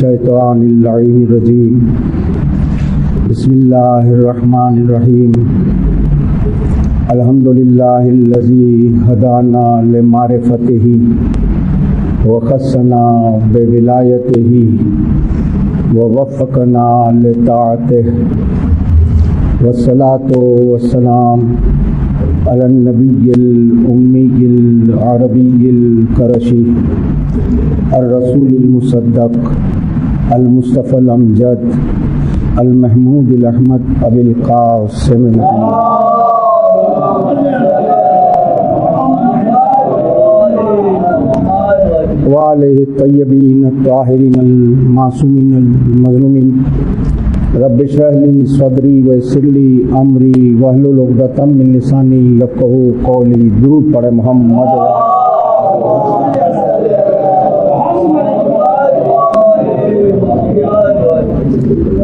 الشیطان اللعین الرجیم بسم اللہ الرحمن الرحیم الحمدللہ الذی ہدانا لمعرفتہ وخصنا بولایتہ ووفقنا لطاعتہ والصلاة والسلام علی النبی الامی العربی القرشی الرسول المصدق المصطفى الامجد المحمود الاحمد ابی القاسم وآلہ الطیبین الطاہرین المعصومین المظلومین رب اشرح لی صدری ویسر لی امری واحلل عقدۃ من لسانی یفقہوا قولی. درود پڑھے محمد.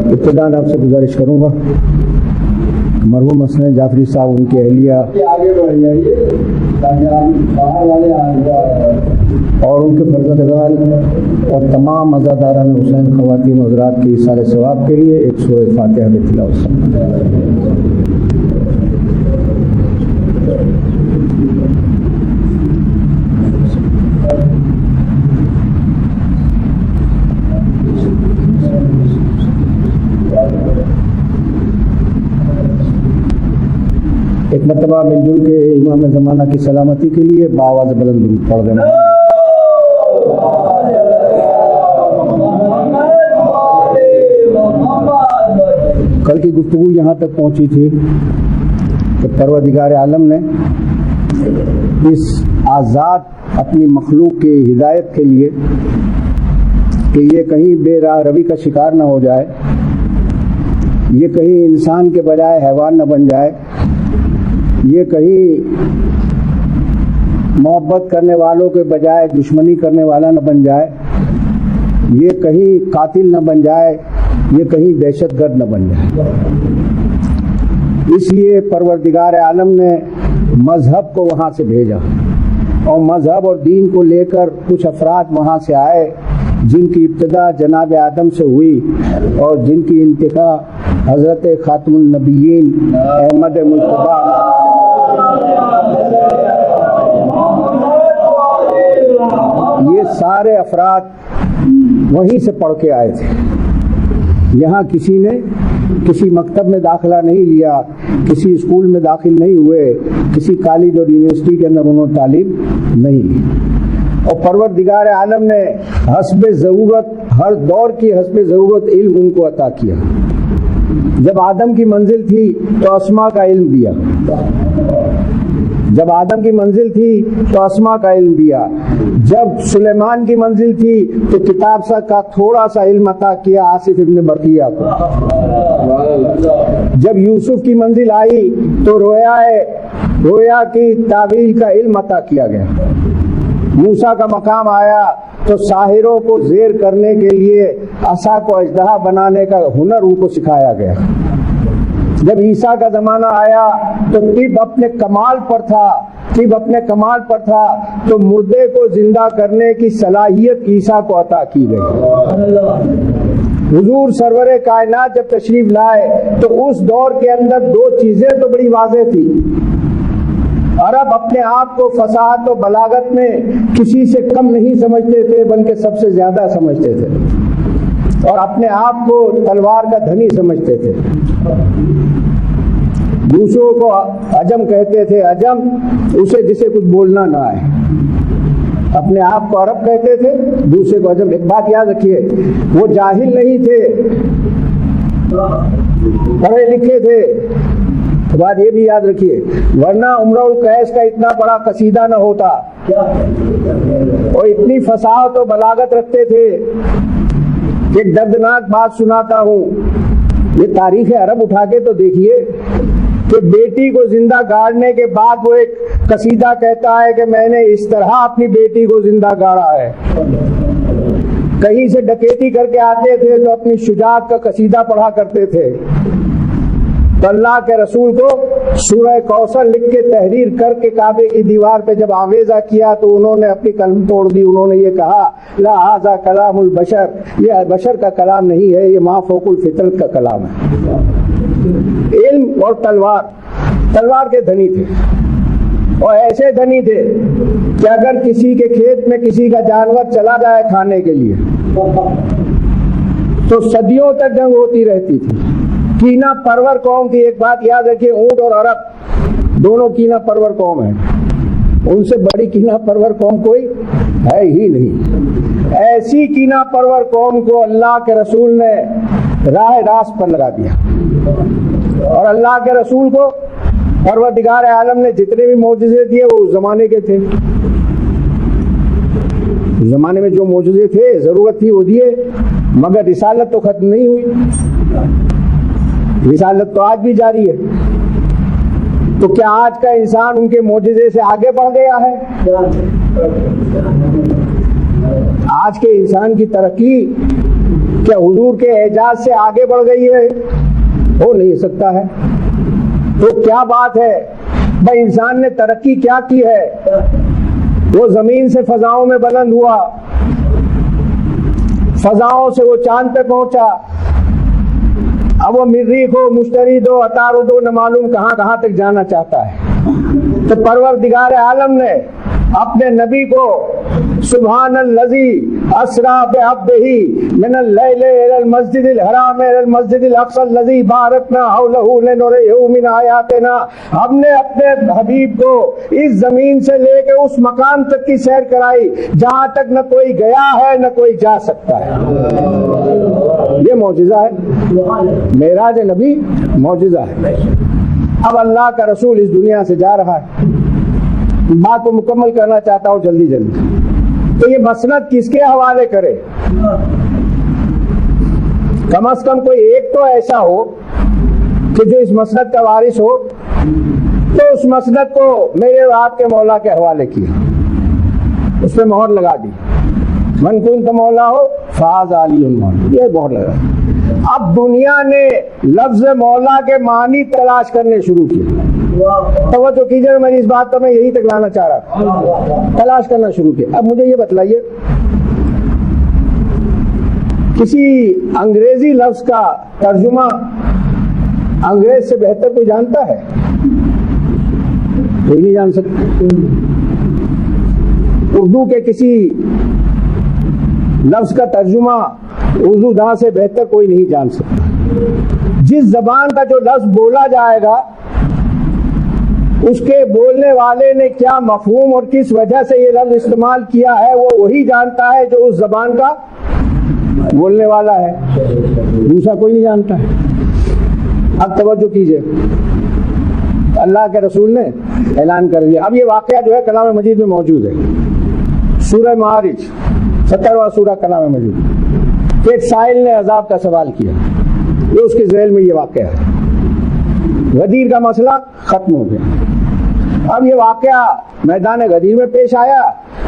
ابتداً آپ سے گزارش کروں گا مرحوم حسن جعفری صاحب ان کی اہلیہ اور ان کے فرزندگان اور تمام عزاداران حسین خواتین حضرات کے سارے ثواب کے لیے ایک سورہ فاتحہ کی تلاوت. ایک مرتبہ مل جل کے امام زمانہ کی سلامتی کے لیے بآواز بلند درود پڑھ دینا. کل کی گفتگو یہاں تک پہنچی تھی کہ پروردگار عالم نے اس آزاد اپنی مخلوق کی ہدایت کے لیے کہ یہ کہیں بے راہ روی کا شکار نہ ہو جائے، یہ کہیں انسان کے بجائے حیوان نہ بن جائے، یہ کہیں محبت کرنے والوں کے بجائے دشمنی کرنے والا نہ بن جائے، یہ کہیں قاتل نہ بن جائے، یہ کہیں دہشت گرد نہ بن جائے. اس لیے پروردگار عالم نے مذہب کو وہاں سے بھیجا اور مذہب اور دین کو لے کر کچھ افراد وہاں سے آئے جن کی ابتدا جناب آدم سے ہوئی اور جن کی انتہا حضرت خاتم النبیین احمد مصطفیٰ یہ سارے افراد وہیں سے پڑھ کے آئے تھے. یہاں کسی نے کسی مکتب میں داخلہ نہیں لیا، کسی اسکول میں داخل نہیں ہوئے، کسی کالج اور یونیورسٹی کے اندر انہوں نے تعلیم نہیں لی. اور پروردگار عالم نے حسب ضرورت، ہر دور کی حسب ضرورت علم ان کو عطا کیا. جب آدم کی منزل تھی تو اسماء کا علم دیا، جب آدم کی منزل تھی تو اسماء کا علم دیا، جب سلیمان کی منزل تھی تو کتاب سا کا تھوڑا سا علم عطا کیا آصف ابن برقیہ کو، جب یوسف کی منزل آئی تو رویا کی تعبیر کا علم عطا کیا گیا، موسیٰ کا مقام آیا تو ساحروں کو زیر کرنے کے لیے عصا کو اژدہا بنانے کا ہنر ان کو سکھایا گیا. جب عیسیٰ کا زمانہ آیا تو طب اپنے کمال پر تھا تو مردے کو زندہ کرنے کی صلاحیت عیسیٰ کو عطا کی گئی. حضور سرور کائنات جب تشریف لائے تو اس دور کے اندر دو چیزیں تو بڑی واضح تھی. عرب اپنے آپ کو فصاحت و بلاغت میں کسی سے کم نہیں سمجھتے تھے بلکہ سب سے زیادہ سمجھتے تھے اور اپنے آپ کو تلوار کا دھنی سمجھتے تھے. دوسروں کو عجم کہتے تھے، عجم اسے جسے کچھ بولنا نہ آئے. اپنے آپ کو عرب کہتے تھے، دوسرے کو عجم. ایک بات یاد رکھیے، وہ جاہل نہیں تھے، پڑھے لکھے تھے. بات یہ بھی یاد رکھیے، ورنہ امرؤ القیس کا اتنا بڑا قصیدہ نہ ہوتا اور اتنی فصاحت و بلاغت رکھتے تھے. ایک دردناک بات سناتا ہوں، یہ تاریخ عرب اٹھا کے تو دیکھیے کہ بیٹی کو زندہ گاڑنے کے بعد وہ ایک قصیدہ کہتا ہے کہ میں نے اس طرح اپنی بیٹی کو زندہ گاڑا ہے. کہیں سے ڈکیتی کر کے آتے تھے تو اپنی شجاعت کا قصیدہ پڑھا کرتے تھے. تو اللہ کے رسول کو سورہ کوثر لکھ کے تحریر کر کے کعبے کی دیوار پہ جب آویزہ کیا تو انہوں نے اپنی قلم توڑ دی. انہوں نے یہ کہا لا ھذا کلام البشر، یہ بشر کا کلام نہیں ہے، یہ ما فوق الفطرت کا کلام ہے. علم اور تلوار کے دھنی تھے، اور ایسے دھنی تھے کہ اگر کسی کے کھیت میں کسی کا جانور چلا جائے کھانے کے لیے تو صدیوں تک جنگ ہوتی رہتی تھی. کینہ پرور قوم کی ایک بات یاد رکھیے، اونٹ اور عرب دونوں کینہ پرور قوم ہیں، ان سے بڑی کینہ پرور قوم کوئی ہے ہی نہیں. ایسی کینہ پرور قوم کو اللہ کے رسول نے راہ راست پر لگا دیا، اور اللہ کے رسول کو پروردگار عالم نے جتنے بھی معجزے دیے وہ اس زمانے کے تھے. اس زمانے میں جو معجزے تھے ضرورت تھی وہ دیے، مگر رسالت تو ختم نہیں ہوئی، رسالت تو آج بھی جاری ہے. تو کیا آج کا انسان ان کے معجزے سے آگے بڑھ گیا ہے؟ آج کے انسان کی ترقی کیا حضور کے اعجاز سے آگے بڑھ گئی ہے؟ ہو نہیں سکتا ہے. تو کیا بات ہے بھائی، انسان نے ترقی کیا کی ہے؟ وہ زمین سے فضاؤں میں بلند ہوا، فضاؤں سے وہ چاند پہ پہنچا، اب وہ مریخ ہو، مشترید ہو، عطارد ہو، نہ معلوم کہاں کہاں تک جانا چاہتا ہے. تو پروردگار عالم نے اپنے نبی کو سبحان الذی اسریٰ بعبدہ من اللیل الی المسجد الحرام الی المسجد الاقصی الذی بارکنا حولہ لنریہ من آیاتنا. ہم نے اپنے حبیب کو اس زمین سے لے کے اس مقام تک کی سیر کرائی جہاں تک نہ کوئی گیا ہے نہ کوئی جا سکتا ہے. یہ معجزہ ہے، معراج نبی معجزہ ہے. اب اللہ کا رسول اس دنیا سے جا رہا ہے. بات کو مکمل کرنا چاہتا ہوں جلدی جلدی. تو یہ مسند کس کے حوالے کرے؟ کم از کم کوئی ایک تو ایسا ہو کہ جو اس مسند کا وارث ہو، تو اس مسند کو میرے اور آپ کے مولا کے حوالے کیا، اس پہ مہر لگا دی، من کنت مولا ہو فاز علی المولا، یہ مہر لگا. اب دنیا نے لفظ مولا کے معنی تلاش کرنے شروع کیے. توجہ کیجیے، میں اس بات پر میں یہی تک لانا چاہ رہا تھا. تلاش کرنا شروع کیا. اب مجھے یہ بتلائیے، کسی انگریزی لفظ کا ترجمہ انگریز سے بہتر کوئی جانتا ہے؟ کوئی نہیں جان سکتا. اردو کے کسی لفظ کا ترجمہ اردو داں سے بہتر کوئی نہیں جان سکتا. جس زبان کا جو لفظ بولا جائے گا اس کے بولنے والے نے کیا مفہوم اور کس وجہ سے یہ لفظ استعمال کیا ہے وہ وہی جانتا ہے جو اس زبان کا بولنے والا ہے، دوسرا کوئی نہیں جانتا ہے. اب توجہ کیجئے، اللہ کے رسول نے اعلان کر دیا. اب یہ واقعہ جو ہے کلام مجید میں موجود ہے، سورہ معارج 17واں سورہ کلام مجید، کہ ایک سائل نے عذاب کا سوال کیا. یہ اس کے ذیل میں یہ واقعہ ہے. غدیر کا مسئلہ ختم ہو گیا. اب یہ واقعہ میدان غدیر میں پیش آیا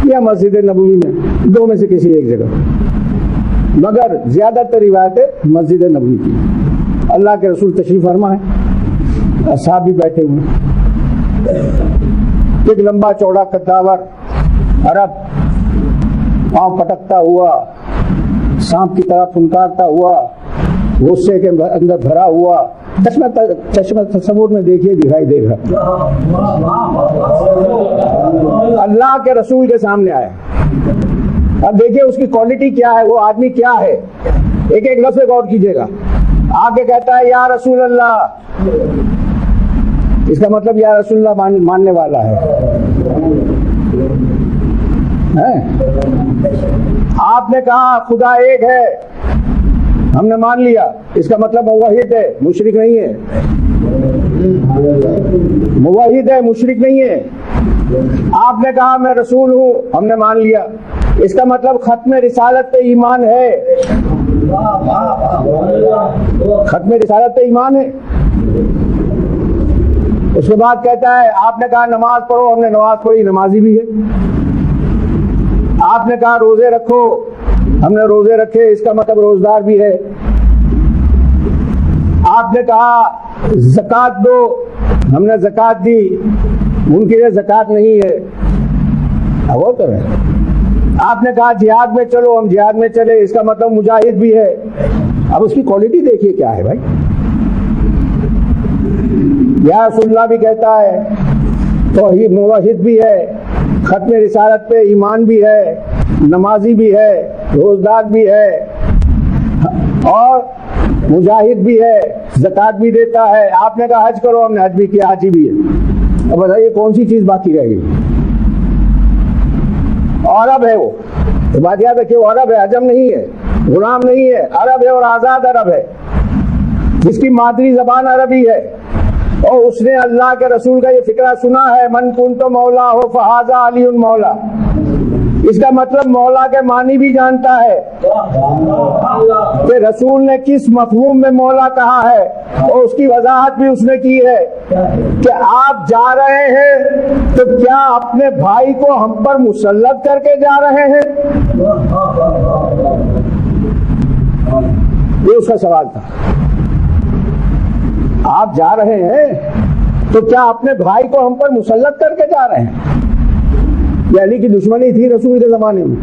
یا مسجد نبوی میں، دو میں سے کسی ایک جگہ، مگر زیادہ تر روایتیں مسجد نبوی کی. اللہ کے رسول تشریف فرما ہے، اصحاب بھی بیٹھے ہوئے. ایک لمبا چوڑا قداور عرب پاؤں پٹکتا ہوا، سانپ کی طرح پھنکارتا ہوا، غصے کے اندر بھرا ہوا، چشمہ تصور میں دیکھیے دکھائی دے گا، اللہ کے رسول کے سامنے آیا. اب دیکھیے اس کی کوالٹی کیا ہے، وہ آدمی کیا ہے. ایک ایک لفظ غور کیجیے گا. آگے کہتا ہے یا رسول اللہ، اس کا مطلب یا رسول اللہ ماننے والا ہے. آپ نے کہا خدا ایک ہے، ہم نے مان لیا، اس کا مطلب موحد ہے، مشرک نہیں ہے. موحد ہے، مشرک نہیں ہے. آپ نے کہا میں رسول ہوں، ہم نے مان لیا، اس کا مطلب ختم رسالت پہ ایمان ہے. ختم رسالت پہ ایمان ہے. اس کے بعد کہتا ہے آپ نے کہا نماز پڑھو، ہم نے نماز پڑھی، نمازی بھی ہے. آپ نے کہا روزے رکھو، ہم نے روزے رکھے، اس کا مطلب روزدار بھی ہے. آپ نے کہا زکات دو، ہم نے زکات دی، ان کے لیے زکات نہیں ہے، غور کریں۔ آپ نے کہا جہاد میں چلو، ہم جہاد میں چلے، اس کا مطلب مجاہد بھی ہے۔ اب اس کی کوالٹی دیکھیے کیا ہے بھائی۔ یا رسول اللہ بھی کہتا ہے، توحید موحد بھی ہے، ختم رسالت پہ ایمان بھی ہے، نمازی بھی ہے، روزدار بھی ہے، اور مجاہد بھی ہے، زکات بھی دیتا ہے۔ آپ نے کہا حج کرو، ہم نے حج بھی کیا، حاجی بھی ہے۔ اب بتائیے کون سی چیز باقی رہ گئی؟ عرب ہے وہ، بات یاد رکھیے، وہ عرب ہے، عجم نہیں ہے، غلام نہیں ہے، عرب ہے اور آزاد عرب ہے، جس کی مادری زبان عربی ہے، اور اس نے اللہ کے رسول کا یہ فکرہ سنا ہے، من کنت مولا ہو فہذا علی مولا۔ اس کا مطلب مولا کے معنی بھی جانتا ہے کہ رسول نے کس مفہوم میں مولا کہا ہے، اور اس کی وضاحت بھی اس نے کی ہے کہ آپ جا رہے ہیں تو کیا اپنے بھائی کو ہم پر مسلط کر کے جا رہے ہیں؟ یہ اس کا سوال تھا۔ آپ جا رہے ہیں تو کیا اپنے بھائی کو ہم پر مسلط کر کے جا رہے ہیں؟ یہ علی کی دشمنی تھی رسول کے زمانے میں۔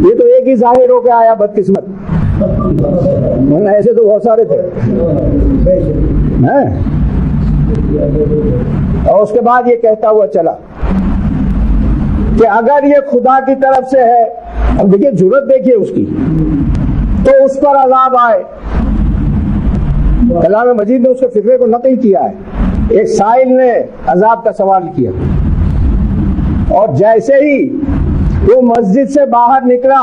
یہ تو ایک ہی ظاہر ہو کے آیا بدقسمت، ورنہ ایسے تو بہت سارے تھے۔ اور اس کے بعد یہ کہتا ہوا چلا کہ اگر یہ خدا کی طرف سے ہے، اب دیکھیے جرت دیکھیے اس کی، تو اس پر عذاب آئے۔ کلام مجید نے اس کے فکرے کو نقل کیا ہے۔ ایک سائل نے عذاب کا سوال کیا، اور جیسے ہی وہ مسجد سے باہر نکلا،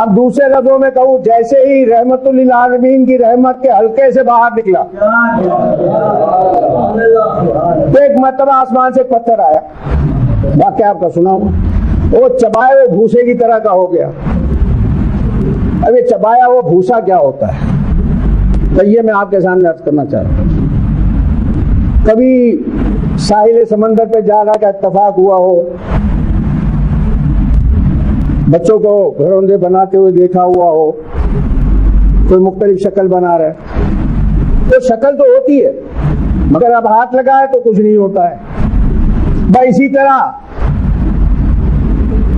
اب دوسرے لفظوں میں کہوں، جیسے ہی رحمت للعالمین کی رحمت کے حلقے سے باہر نکلا، تو ایک مرتبہ آسمان سے پتھر آیا، واقعہ آپ کا سنا ہوا، وہ چبائے وہ بھوسے کی طرح کا ہو گیا۔ اب یہ چبایا وہ بھوسا کیا ہوتا ہے، تو یہ میں آپ کے سامنے عرض کرنا چاہتا ہوں۔ کبھی ساحل سمندر پہ جانا کا اتفاق ہوا ہو، بچوں کو گھروندے بناتے ہوئے دیکھا ہوا ہو، کوئی مختلف شکل بنا رہا ہے، تو شکل تو ہوتی ہے مگر اب ہاتھ لگائے تو کچھ نہیں ہوتا ہے۔ بھائی اسی طرح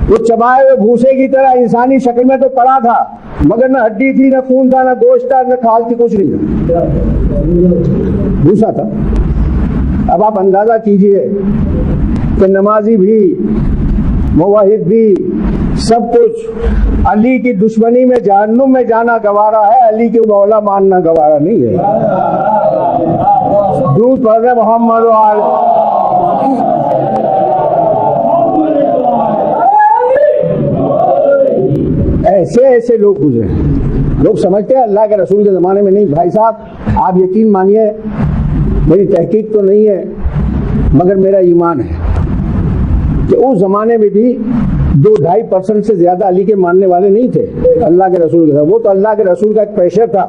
وہ چبائے ہوئے بھوسے کی طرح انسانی شکل میں تو پڑا تھا، مگر نہ ہڈی تھی، نہ خون تھا، نہ گوشت تھا، نہ کھال تھی، کچھ نہیں تھا، بھوسا تھا۔ اب آپ اندازہ کیجئے کہ نمازی بھی، موحد بھی، سب کچھ علی کی دشمنی میں جہنم میں جانا گوارا ہے، علی کے مولا ماننا گوارا نہیں ہے۔ درود پڑھ رہے محمد و آل۔ ایسے ایسے لوگ گزرے، لوگ سمجھتے ہیں اللہ کے رسول کے زمانے میں نہیں۔ بھائی صاحب آپ یقین مانیے، میری تحقیق تو نہیں ہے مگر میرا ایمان ہے کہ اس زمانے میں بھی 2-2.5% سے زیادہ علی کے ماننے والے نہیں تھے اللہ کے رسول کے ساتھ۔ وہ تو اللہ کے رسول کا ایک پریشر تھا،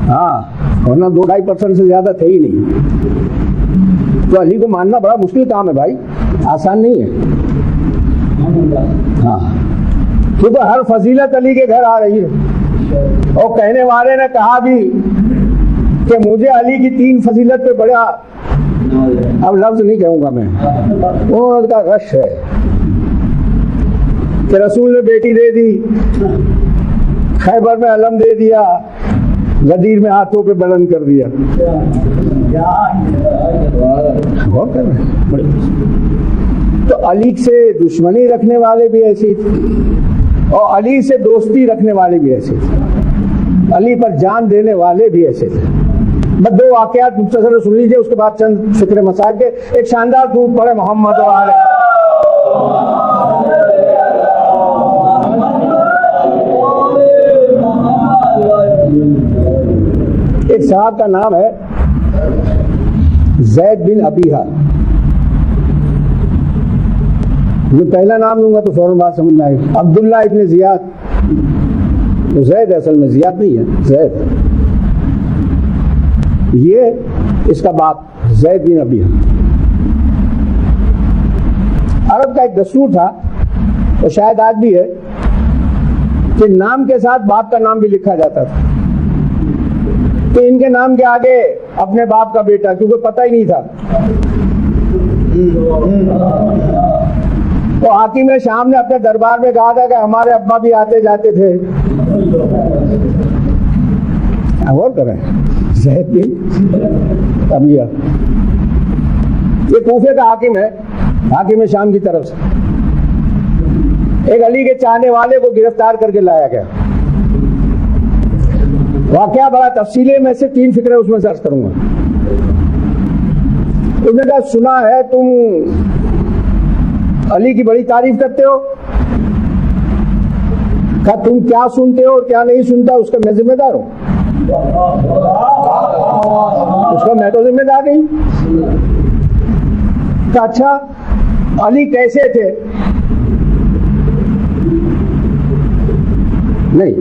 ہاں، ورنہ 2-2.5% سے زیادہ تھے ہی نہیں۔ تو علی کو ماننا بڑا مشکل کام ہے بھائی، آسان نہیں ہے۔ ہاں، کیونکہ ہر فضیلت علی کے گھر آ رہی ہے، اور کہنے والے نے کہا بھی کہ مجھے علی کی 3 فضیلت پہ بڑا، اب لفظ نہیں کہوں گا میں، وہ کا رش ہے کہ رسول نے بیٹی دے دی، خیبر میں علم دے دیا، غدیر میں ہاتھوں پہ بلند کر دیا۔ غور کر رہے ہیں؟ تو علی سے دشمنی رکھنے والے بھی ایسے تھے، اور علی سے دوستی رکھنے والے بھی ایسے تھے، علی پر جان دینے والے بھی ایسے تھے۔ بس 2 واقعات مختصر سن لیجیے، اس کے بعد چند فکر مسائل کے۔ ایک شاندار درود پڑھے محمد و آل۔ ایک صاحب کا نام ہے زید بن ابیہا، میں پہلا نام لوں گا تو فوراً بات سمجھ میں آئے گی۔ عبداللہ ابن زیاد، تو زید اصل میں زیاد نہیں ہے، زید، یہ اس کا باپ زید بن ابیہا۔ عرب کا ایک دستور تھا، اور شاید آج بھی ہے، کہ نام کے ساتھ باپ کا نام بھی لکھا جاتا تھا، تو ان کے نام کے آگے اپنے باپ کا بیٹا، کیونکہ پتہ ہی نہیں تھا۔ تو حاکم شام نے اپنے دربار میں کہا تھا کہ ہمارے ابا بھی آتے جاتے تھے۔ غور کریں، زید بن ربیعہ یہ کوفے کا حاکم ہے، حاکم شام کی طرف سے ایک علی کے چاہنے والے کو گرفتار کر کے لایا گیا۔ واقعہ بڑا تفصیلی ہے، میں سے 3 فکرے اس میں درج کروں گا۔ انہوں نے کہا سنا ہے تم علی کی بڑی تعریف کرتے ہو، کہا تم کیا سنتے ہو اور کیا نہیں سنتا اس کا میں ذمہ دار ہوں، اس کا میں تو ذمہ دار نہیں۔ کہا اچھا علی کیسے تھے؟ نہیں،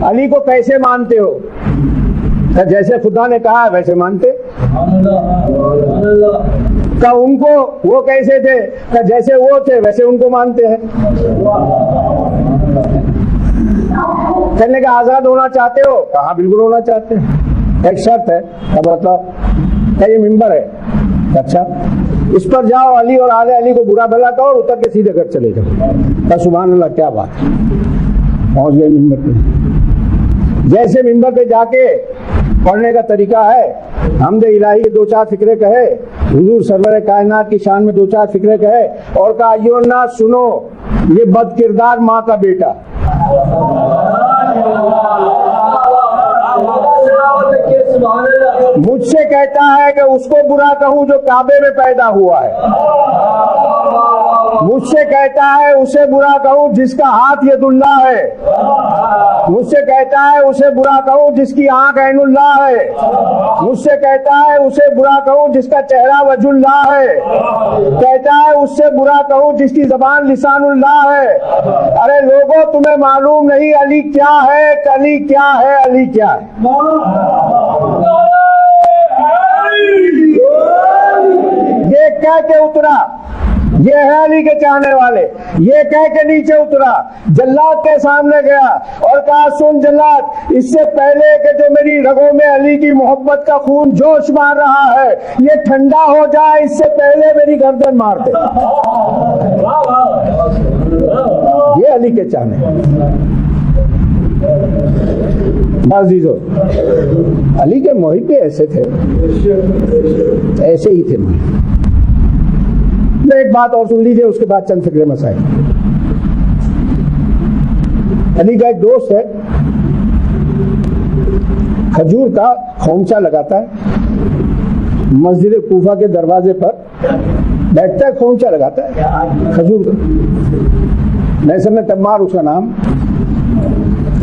علی کو کیسے مانتے ہو؟ کہ جیسے خدا نے کہا ویسے مانتے۔ کہ ان کو وہ کیسے تھے؟ کہ جیسے وہ تھے ویسے ان کو مانتے ہیں۔ کہنے کا آزاد ہونا چاہتے ہو؟ کہاں بالکل ہونا چاہتے ہیں، ایک شرط ہے۔ اب بتاؤ، کہ یہ ممبر ہے، اچھا اس پر جاؤ، علی اور آل علی کو برا بھلا کہو اور اتر کے سیدھے گھر چلے جاؤ۔ کہ سبحان اللہ، کیا بات ہے۔ پہنچ گئے ممبر پہ۔ جیسے ممبر پہ جا کے پڑھنے کا طریقہ ہے، حمد الہی کے 2-4 فقرے کہے، حضور سرور کائنات کی شان میں 2-4 فقرے کہے اور کہا ایھا الناس سنو، یہ بد کردار ماں کا بیٹا، مجھ سے کہتا ہے کہ اس کو برا کہوں جو کعبے میں پیدا ہوا ہے، مجھ سے کہتا ہے اسے برا کہوں جس کا ہاتھ ید اللہ ہے، مجھ سے کہتا ہے اسے برا کہوں جس کی آنکھ عین اللہ ہے، مجھ سے کہتا ہے اسے برا کہوں جس کا چہرہ وجہ اللہ ہے، کہتا ہے اس سے برا کہوں جس کی زبان لسان اللہ ہے۔ ارے لوگوں تمہیں معلوم نہیں علی کیا ہے، علی کیا ہے، علی کیا ہے۔ یہ کہہ کے اترا، یہ ہے علی کے چاہنے والے، یہ کہہ کے نیچے اترا، جلاد کے سامنے گیا اور کہا سن جلاد، اس سے پہلے کہ جو میری رگوں میں علی کی محبت کا خون جوش مار رہا ہے یہ ٹھنڈا ہو جائے، اس سے پہلے میری گردن مار دے۔ یہ علی کے چاہنے عزیزو، علی کے محب ایسے تھے، ایسے ہی تھے۔ ایک بات اور سن لیجئے، اس کے بعد چند فکرے مسائل۔ علی کا ایک دوست ہے، کھجور کا خومچہ لگاتا ہے، مسجد کوفہ کے دروازے پر بیٹھتا ہے، خومچہ لگاتا ہے کھجور کا، نیسر نے تمار اس کا نام۔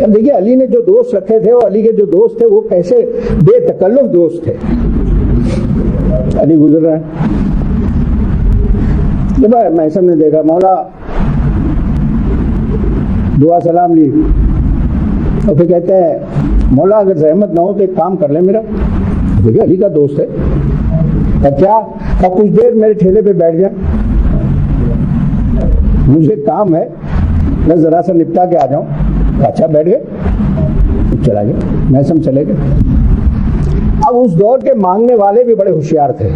اب دیکھیے علی نے جو دوست رکھے تھے، وہ علی کے جو دوست تھے وہ کیسے بے تکلف دوست تھے۔ علی گزر رہا ہے، جب محسن نے دیکھا، مولا دعا سلام لی، اور پھر کہتے ہیں مولا اگر زحمت نہ ہو تو ایک کام کر لیں میرا۔ دیکھیے علی کا دوست ہے، کیا کچھ دیر میرے ٹھیلے پہ بیٹھ جائیں، مجھے کام ہے، میں ذرا سا نپٹا کے آ جاؤں۔ اچھا بیٹھ گئے، چلا گیا، محسن چلے گئے۔ اب اس دور کے مانگنے والے بھی بڑے ہوشیار تھے،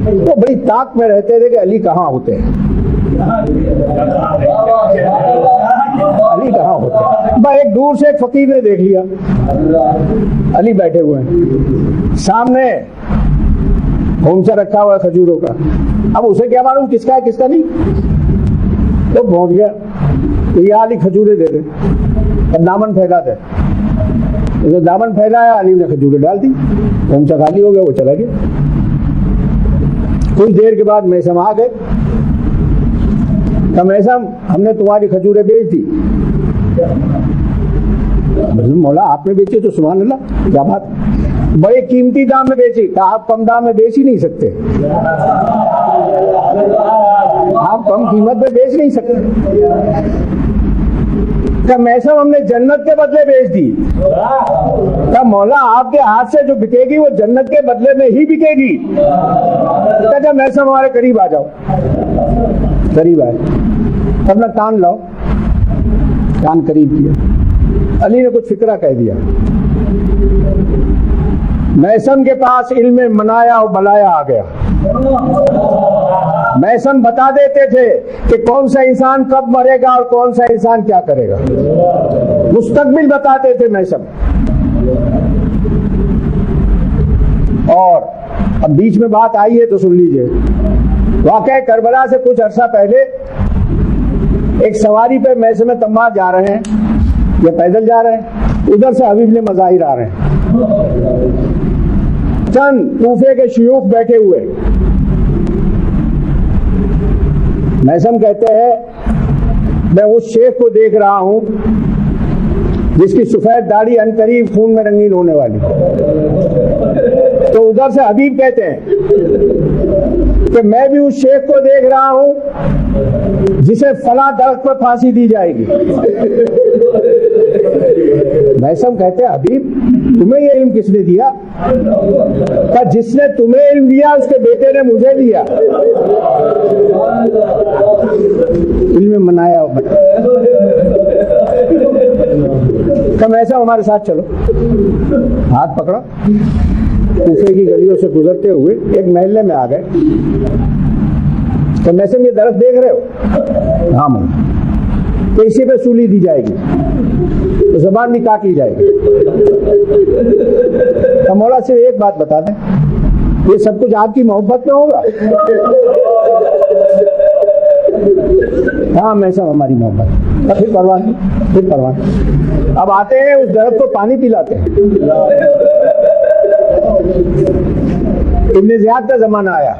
وہ بڑی طاق میں رہتے تھے کہ علی کہاں ہوتے ہیں، علی کہاں ہوتے ہیں۔ بس ایک دور سے ایک فقیر نے دیکھ لیا علی بیٹھے ہوئے ہیں، سامنے خومچہ رکھا ہوا ہے کھجوروں کا، اب اسے کیا معلوم کس کا ہے کس کا نہیں، تو پہنچ گیا کہ یہ علی کھجورے دے دے، اب دامن پھیلا دے، دامن پھیلایا، علی نے کھجورے ڈال دی، خومچہ خالی ہو گیا، وہ چلا گیا۔ کچھ دیر کے بعد میثم آ گئے، کہ میثم ہم نے تمہاری کھجوریں بیچ دی۔ مولا آپ نے بیچی تو سبحان اللہ، کیا بات، بڑے قیمتی دام میں بیچی، کہ آپ کم دام میں بیچ ہی نہیں سکتے، آپ کم قیمت میں بیچ نہیں سکتے۔ کہ میثم ہم نے جنت کے بدلے بیچ دی۔ کہ مولا آپ کے ہاتھ سے جو بکے گی وہ جنت کے بدلے میں ہی بکے گی۔ کہ جب میثم ہمارے قریب آ جاؤ، قریب آئے، اپنا کان لاؤ، کان قریب کیا، علی نے کچھ فکرہ کہہ دیا. میثم کے پاس علم منایا اور بلایا آ گیا. میثم بتا دیتے تھے کہ کون سا انسان کب مرے گا اور کون سا انسان کیا کرے گا. مستقبل بتاتے تھے میثم. اور اب بیچ میں بات آئی ہے تو سن لیجئے. واقعہ کربلا سے کچھ عرصہ پہلے ایک سواری پہ میثم تمار جا رہے ہیں یا پیدل جا رہے ہیں. ادھر سے حبیب نے مظاہر آ رہے ہیں. چند کوفے کے شیوخ بیٹھے ہوئے. میثم کہتے ہیں میں اس شیخ کو دیکھ رہا ہوں جس کی سفید داڑھی عنقریب خون میں رنگین ہونے والی. تو ادھر سے حبیب کہتے ہیں کہ میں بھی اس شیخ کو دیکھ رہا ہوں جسے فلاں درخت پر پھانسی دی جائے گی. میثم کہتے ہیں حبیب تمہیں یہ علم کس نے دیا؟ کہ جس نے تمہیں علم دیا اس کے بیٹے نے مجھے دیا. علم منایا. کہ میثم ہمارے ساتھ چلو. ہاتھ پکڑا. کوفے کی گلیوں سے گزرتے ہوئے ایک محلے میں آ گئے. تو میثم یہ درخت دیکھ رہے ہو؟ ہاں میں. تو اسی پہ سولی دی جائے گی تو زبان بھی کاٹ لی جائے گی. تو مولا صرف ایک بات بتا دیں یہ سب کچھ آپ کی محبت میں ہوگا؟ ہاں میثم ہماری محبت. پھر پرواہ نہیں. پھر پرواہ نہیں. اب آتے ہیں اس درخت کو پانی پلاتے ہیں. ابن زیاد کا زمانہ آیا.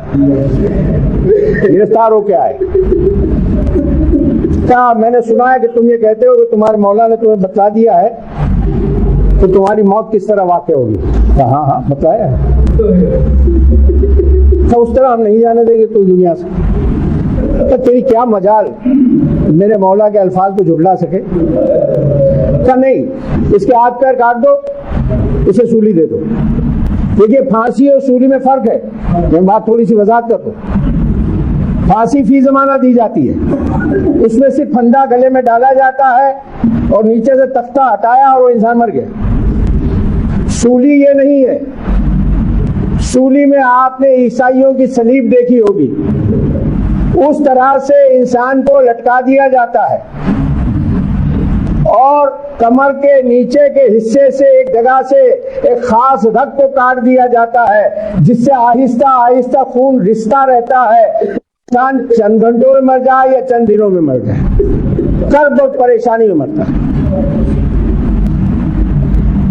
گرفتار ہو کے آئے. کہا میں نے سنا ہے کہ تم یہ کہتے ہو کہ تمہارے مولا نے تمہیں بتلا دیا ہے کہ تمہاری موت کس طرح واقع ہوگی. کہا ہاں ہاں بتلایا ہے. تو اس طرح ہم نہیں جانے دیں گے تو دنیا سے. تو تیری کیا مجال میرے مولا کے الفاظ کو جھٹلا سکے. کہا نہیں اس کے ہاتھ پیر کاٹ دو اسے سولی دے دو. دیکھیے پھانسی اور سولی میں فرق ہے. میں بات تھوڑی سی وضاحت کر دوں. پھانسی فی زمانہ دی جاتی ہے. اس میں صرف پھندا گلے میں ڈالا جاتا ہے اور نیچے سے تختہ ہٹایا اور وہ انسان مر گیا. سولی یہ نہیں ہے. سولی میں آپ نے عیسائیوں کی صلیب دیکھی ہوگی. اس طرح سے انسان کو لٹکا دیا جاتا ہے اور کمر کے نیچے کے حصے سے ایک جگہ سے ایک خاص رگ کو کاٹ دیا جاتا ہے جس سے آہستہ آہستہ خون رستا رہتا ہے. انسان چند گھنٹوں میں مر جائے یا چند دنوں میں مر جائے کرب اور پریشانی میں مرتا ہے.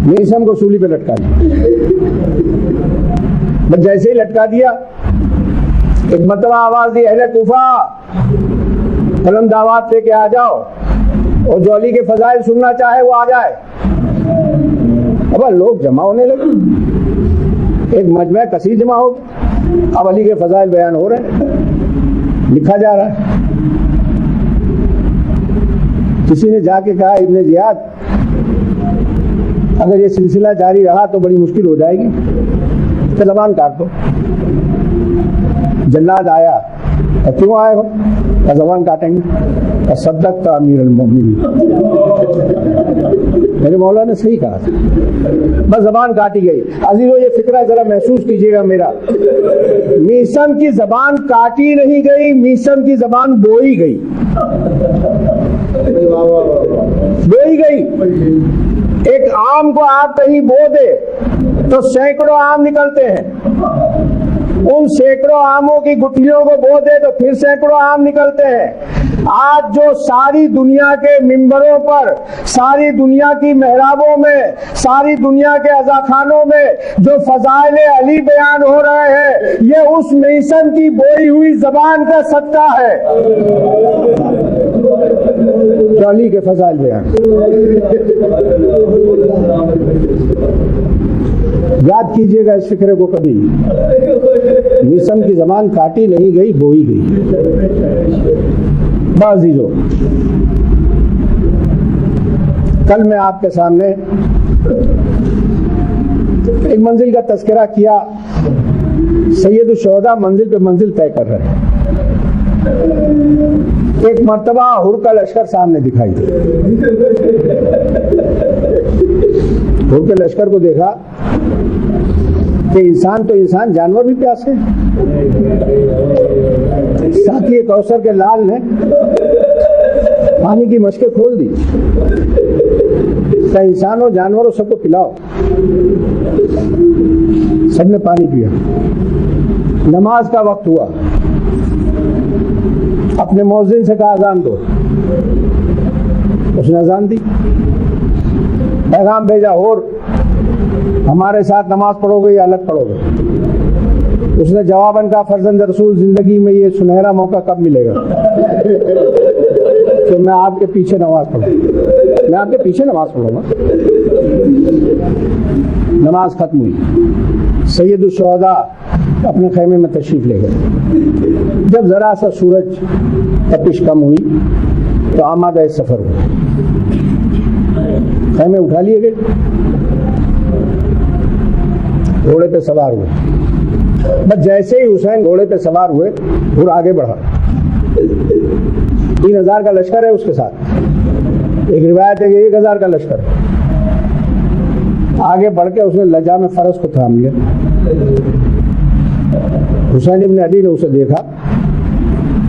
میثم کو سولی پہ لٹکا دیا. بس جیسے ہی لٹکا دیا ایک مرتبہ آواز دی اہل کوفہ قلم دعوات لے کے آ جاؤ اور جو علی کے فضائل سننا چاہے وہ آ جائے. اب لوگ جمع ہونے لگے. ایک مجمع کثیر جمع ہو. اب علی کے فضائل بیان ہو رہے ہیں. لکھا جا رہا ہے. کسی نے جا کے کہا ابن زیاد اگر یہ سلسلہ جاری رہا تو بڑی مشکل ہو جائے گی تو زبان کاٹ دو. جلاد آیا. کیوں آئے ہو؟ زبان کاٹیں گے. صدقت امیر المومنین. میرے مولا نے صحیح کہا تھا. بس زبان کاٹی گئی. عزیزو یہ فکرہ ذرا محسوس کیجئے گا میرا. میثم کی زبان کاٹی نہیں گئی. میثم کی زبان بوئی گئی. بوئی گئی. ایک آم کو آپ کہیں بو دے تو سینکڑوں آم نکلتے ہیں. ان سینکڑوں آموں کی گٹھلیوں کو بو دے تو پھر سینکڑوں آم نکلتے ہیں. آج جو ساری دنیا کے ممبروں پر, ساری دنیا کی محرابوں میں, ساری دنیا کے عزاخانوں میں جو فضائل علی بیان ہو رہے ہیں یہ اس میثم کی بوئی ہوئی زبان کا صدقہ ہے جو علی کے فضائل بیان. یاد کیجئے گا اس فکرے کو کبھی. میثم کی زبان کاٹی نہیں گئی, بوئی گئی. عزیزو کل میں آپ کے سامنے ایک منزل کا تذکرہ کیا. سید الشہداء منزل پہ منزل طے کر رہے ہیں. ایک مرتبہ ہر کا لشکر سامنے دکھائی دے. گھوڑ کے لشکر کو دیکھا کہ انسان تو انسان، جانور بھی پیاسے ہیں۔ ساتھی کوثر کے لال نے پانی کی مشکیں کھول دی کہ انسانوں جانوروں سب کو پلاؤ۔ سب نے پانی پیا۔ نماز کا وقت ہوا، اپنے مؤذن سے کہا اذان دو، اس نے اذان دی، پیغام بھیجا اور ہمارے ساتھ نماز پڑھو گے یا الگ پڑھو گے؟ اس نے جواباً کہا فرزند رسول زندگی میں یہ سنہرا موقع کب ملے گا کہ میں آپ کے پیچھے نماز پڑھوں، میں آپ کے پیچھے نماز پڑھوں گا۔ نماز ختم ہوئی، سید الشہداء اپنے خیمے میں تشریف لے گئے۔ جب ذرا سا سورج تپش کم ہوئی تو آمادہ سفر ہوئے، خیمے اٹھا لیے گئے، گھوڑے پہ سوار ہوئے۔ بس جیسے ہی حسین گھوڑے پہ سوار ہوئے اور آگے بڑھا، 3000 کا لشکر ہے اس کے ساتھ، ایک روایت ہے کہ 1000 کا لشکر ہے۔ آگے بڑھ کے اس نے لجا میں فرس کو تھام لیا۔ حسین ابن علی نے اسے دیکھا،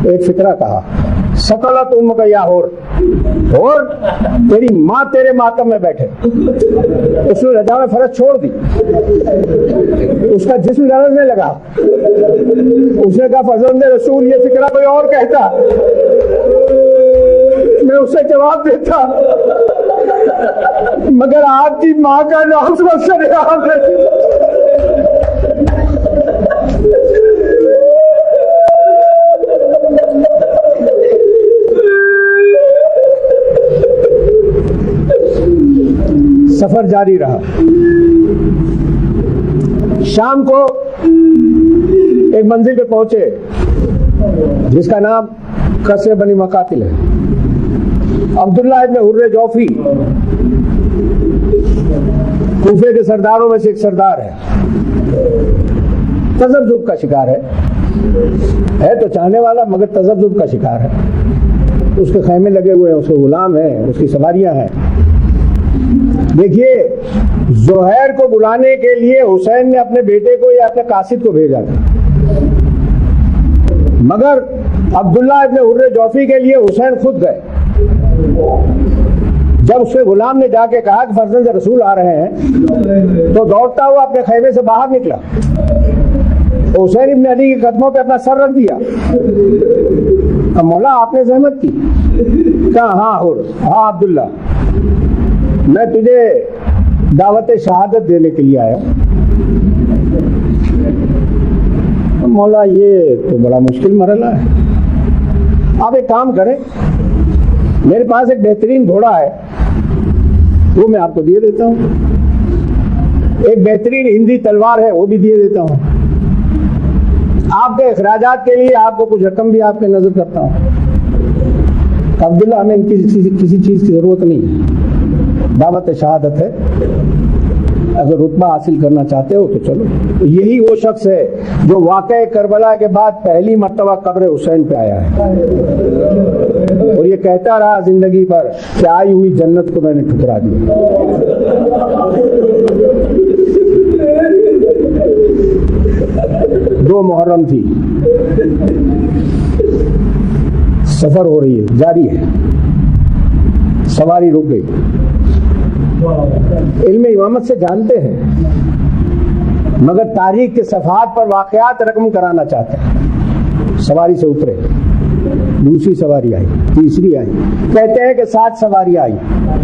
ایک فقرہ کہا، سکلت امک یا اور تیری ماں تیرے ماتم میں بیٹھے۔ اس نے لجا میں فرس چھوڑ دی، اس کا جسم لرزنے لگا۔ اس نے کہا فرزند رسول یہ فقرہ کوئی اور کہتا، میں اسے جواب دیتا، مگر آپ کی ماں کا نام شریعت ہے۔ سفر جاری رہا۔ شام کو ایک منزل پہ پہنچے جس کا نام قصر بنی مقاتل ہے۔ عبداللہ ابن حر جوفی کوفے کے سرداروں میں سے ایک سردار ہے، تذبذب کا شکار ہے تو چاہنے والا مگر تذبذب کا شکار ہے۔ اس کے خیمے لگے ہوئے ہیں، اس کے غلام ہیں، اس کی سواریاں ہیں۔ دیکھیے زہیر کو بلانے کے لیے حسین نے اپنے بیٹے کو یا اپنے قاصد کو بھیجا تھا، مگر عبداللہ ابن حر جوفی کے لیے حسین خود گئے۔ جب اس کے غلام نے جا کے کہا کہ فرزند رسول آ رہے ہیں تو دوڑتا ہوا اپنے خیمے سے باہر نکلا، حسین ابن علی کے قدموں پہ اپنا سر رکھ دیا۔ مولا آپ نے زحمت کی؟ کہا ہاں عبداللہ، میں تجھے دعوت شہادت دینے کے لیے آیا۔ مولا یہ تو بڑا مشکل مرحلہ ہے، آپ ایک کام کریں، میرے پاس ایک بہترین گھوڑا ہے، وہ میں آپ کو دیے دیتا ہوں، ایک بہترین ہندی تلوار ہے وہ بھی دیے دیتا ہوں، آپ کے اخراجات کے لیے آپ کو کچھ رقم بھی آپ کے نظر کرتا ہوں۔ عبداللہ ہمیں کسی چیز کی ضرورت نہیں ہے، دعوت شہادت ہے، اگر رتبہ حاصل کرنا چاہتے ہو تو چلو۔ یہی وہ شخص ہے جو واقعہ کربلا کے بعد پہلی مرتبہ قبر حسین پہ آیا ہے اور یہ کہتا رہا زندگی پر کہ آئی ہوئی جنت کو میں نے ٹھکرا دیا۔ دو محرم تھی، سفر ہو رہی ہے، جاری ہے، سواری رک گئی۔ علم امامت سے جانتے ہیں مگر تاریخ کے صفحات پر واقعات رقم کرانا چاہتے ہیں۔ سواری سے اترے، دوسری سواری آئی، تیسری آئی، کہتے ہیں کہ 7 سواری آئی،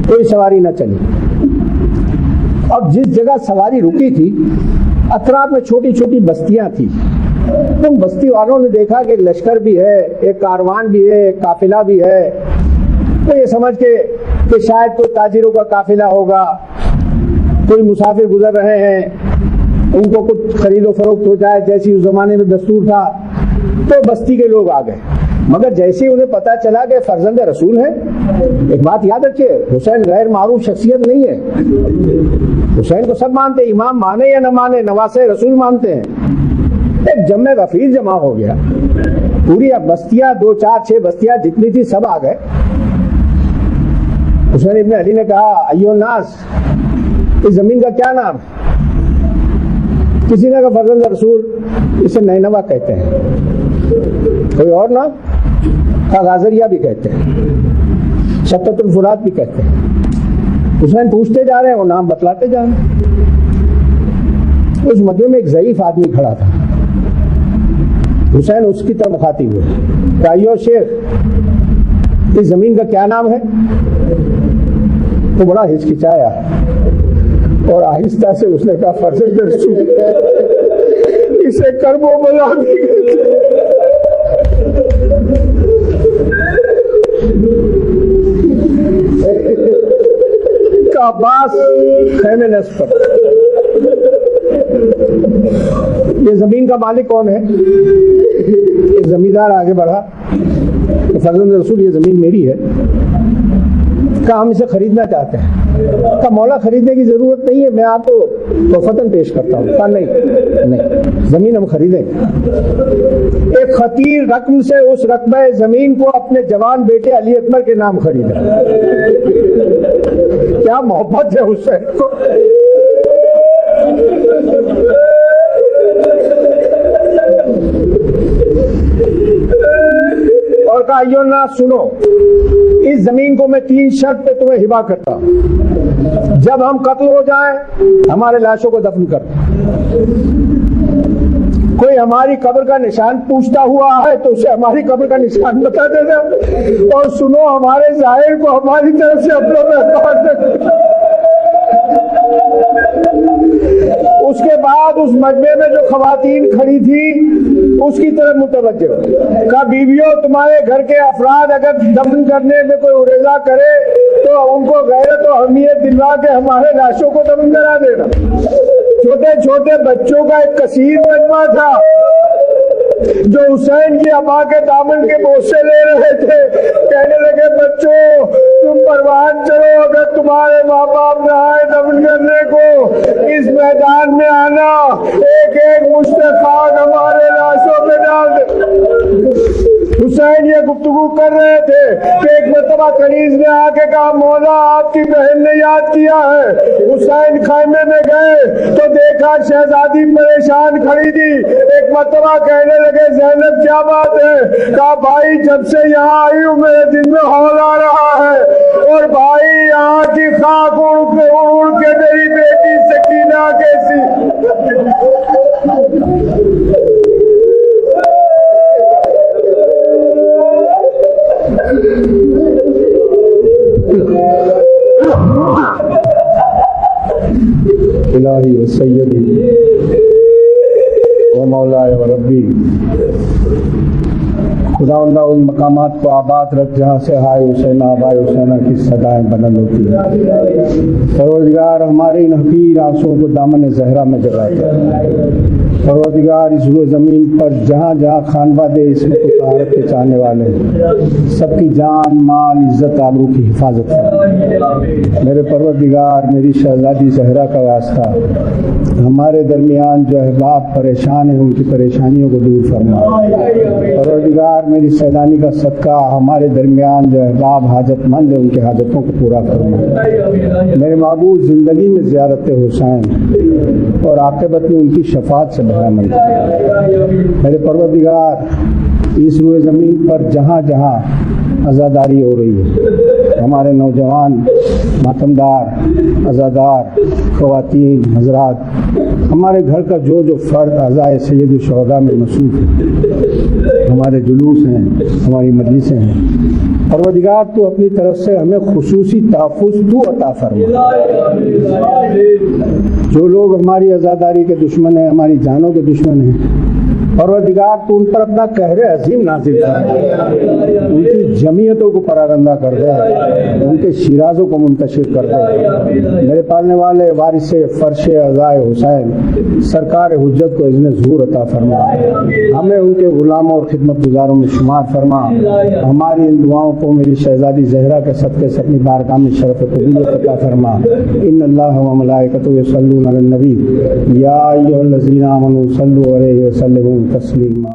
کوئی سواری نہ چلی۔ اب جس جگہ سواری رکی تھی اطراف میں چھوٹی چھوٹی بستیاں تھیں، تم بستی والوں نے دیکھا کہ ایک لشکر بھی ہے، ایک کاروان بھی ہے، ایک قافلہ بھی ہے، تو یہ سمجھ کے کہ شاید کوئی تاجروں کا قافلہ ہوگا، کوئی مسافر گزر رہے ہیں، ان کو کچھ خرید و فروخت ہو جائے جیسی اس زمانے میں دستور تھا، تو بستی کے لوگ آ گئے۔ مگر جیسے انہیں پتا چلا کہ فرزند رسول ہے، ایک بات یاد رکھیے، حسین غیر معروف شخصیت نہیں ہے، حسین کو سب مانتے، امام مانے یا نہ مانے، نواسے رسول مانتے ہیں۔ ایک جمع غفیر جمع ہو گیا، پوری بستیاں 2 4 6 بستیاں جتنی تھی سب آ گئے۔ حسین ابن علی نے کہا ایو الناس، اس زمین کا کیا نام ہے؟ کسی نے کہا فرزند رسول، اسے نینوا کہتے ہیں، کوئی اور نام؟ غازریہ بھی کہتے ہیں، شتت الفرات بھی کہتے ہیں۔ حسین پوچھتے جا رہے ہیں، وہ نام بتلاتے جا رہے ہیں۔ اس مجمع میں ایک ضعیف آدمی کھڑا تھا، حسین اس کی طرف مخاطب ہوئے، کہا شیخ اس زمین کا کیا نام ہے؟ وہ بڑا ہچکچایا اور آہستہ سے اس نے کہا فرزند رسول، اسے کرب و بلا بھی کہتے ہیں۔ عباس خیمے نصب پر۔ یہ زمین کا مالک کون ہے؟ ایک زمیندار آگے بڑھا کہ فرزند رسول یہ زمین میری ہے۔ کہا ہم اسے خریدنا چاہتے ہیں۔ کہا مولا خریدنے کی ضرورت نہیں ہے، میں آپ کو تحفتاً پیش کرتا ہوں۔ کہا نہیں، زمین ہم خریدیں گے۔ ایک خطیر رقم سے اس رقبہ زمین کو اپنے جوان بیٹے علی اکبر کے نام خریدا۔ کیا محبت ہے حسین کو! اور کہا یو نہ سنو، اس زمین کو میں 3 شرط پہ تمہیں ہبا کرتا ہوں۔ جب ہم قتل ہو جائیں ہمارے لاشوں کو دفن کر دو، کوئی ہماری قبر کا نشان پوچھتا ہوا ہے تو اسے ہماری قبر کا نشان بتا دینا، اور سنو ہمارے ظاہر کو ہماری طرف سے اپنا محفوظ رکھنا۔ اس کے بعد اس مجمع میں جو خواتین کھڑی تھی اس کی طرف متوجہ ہو، کہا بیویوں تمہارے گھر کے افراد اگر دفن کرنے میں کوئی عریضہ کرے تو ان کو غیرت و اہمیت دلوا کے ہمارے لاشوں کو دفن کرا دینا۔ چھوٹے چھوٹے بچوں کا ایک کثیر مجمع تھا جو حسین کی ابا کے دامن کے بوسے لے رہے تھے، کہنے لگے بچوں تم پروان چلو، اگر تمہارے ماں باپ نہ آئے دفن کرنے کو اس میدان میں آنا، ایک ایک مشت خاک ہمارے لاشوں پہ ڈال دے۔ حسین یہ گفتگو کر رہے تھے کہ ایک مرتبہ کنیز نے آ کے کہا مولا آپ کی بہن نے یاد کیا ہے۔ حسین خیمے میں گئے تو دیکھا شہزادی پریشان کھڑی تھی۔ ایک مرتبہ کہنے لگے زینب کیا بات ہے؟ کہا بھائی جب سے یہاں آئی ہوں میرے دل میں ہول آ رہا ہے، اور بھائی یہاں کی خاک اڑ کے میری بیٹی سکینہ کیسی۔ الہی و سیدی و مولاي و ربی، خداوندہ ان مقامات کو آباد رکھ جہاں سے ہائے حسین آبائے حسینہ کی صدائیں بلند ہوتی ہیں۔ پروردگار ہمارے ان حقیر آنسوؤں کو دامن زہرا میں جگاتا ہے۔ پروردگار اس روئے زمین پر جہاں جہاں خانواد اسم کو طہارت کے چاہنے والے سب کی جان مال عزت آبرو کی حفاظت فرما۔ میرے پروردگار میری شہزادی زہرا کا واسطہ ہمارے درمیان جو احباب پریشان ہیں ان کی پریشانیوں کو دور فرما۔ پروردگار میری سیلانی کا صدقہ ہمارے درمیان جو احباب حاجت مند ہیں ان کے حاجتوں کو پورا فرما۔ میرے معبود زندگی میں زیارت حسین اور عاقبت میں ان کی شفاعت سے بہرامند۔ میرے پروردگار اس روئے زمین پر جہاں جہاں عزاداری ہو رہی ہے، ہمارے نوجوان ماتمدار عزادار خواتین حضرات، ہمارے گھر کا جو جو فرد عزائے سید الشہداء میں مصروف ہے، ہمارے جلوس ہیں، ہماری مجلسیں ہیں، پروردگار تو اپنی طرف سے ہمیں خصوصی تحفظ تو عطا فرما۔ جو لوگ ہماری عزاداری کے دشمن ہیں، ہماری جانوں کے دشمن ہیں، پروردگار تو ان پر اپنا قہر عظیم نازل کر دے، ان کی جمعیتوں کو پراگندہ کر دے، ان کے شیرازوں کو منتشر کر دے۔ میرے پالنے والے وارث فرش عزائے حسین سرکار حجت کو اذن ظہور عطا فرما، ہمیں ان کے غلاموں اور خدمت گزاروں میں شمار فرما۔ ہماری ان دعاؤں کو میری شہزادی زہرا کے صدقے سے اپنی بارگاہ میں شرف قبولیت عطا فرما۔ ان اللہ و ملائکتہ یصلون علی النبی یا ایھا الذین آمنوا صلوا علیہ وسلموا تسلیما۔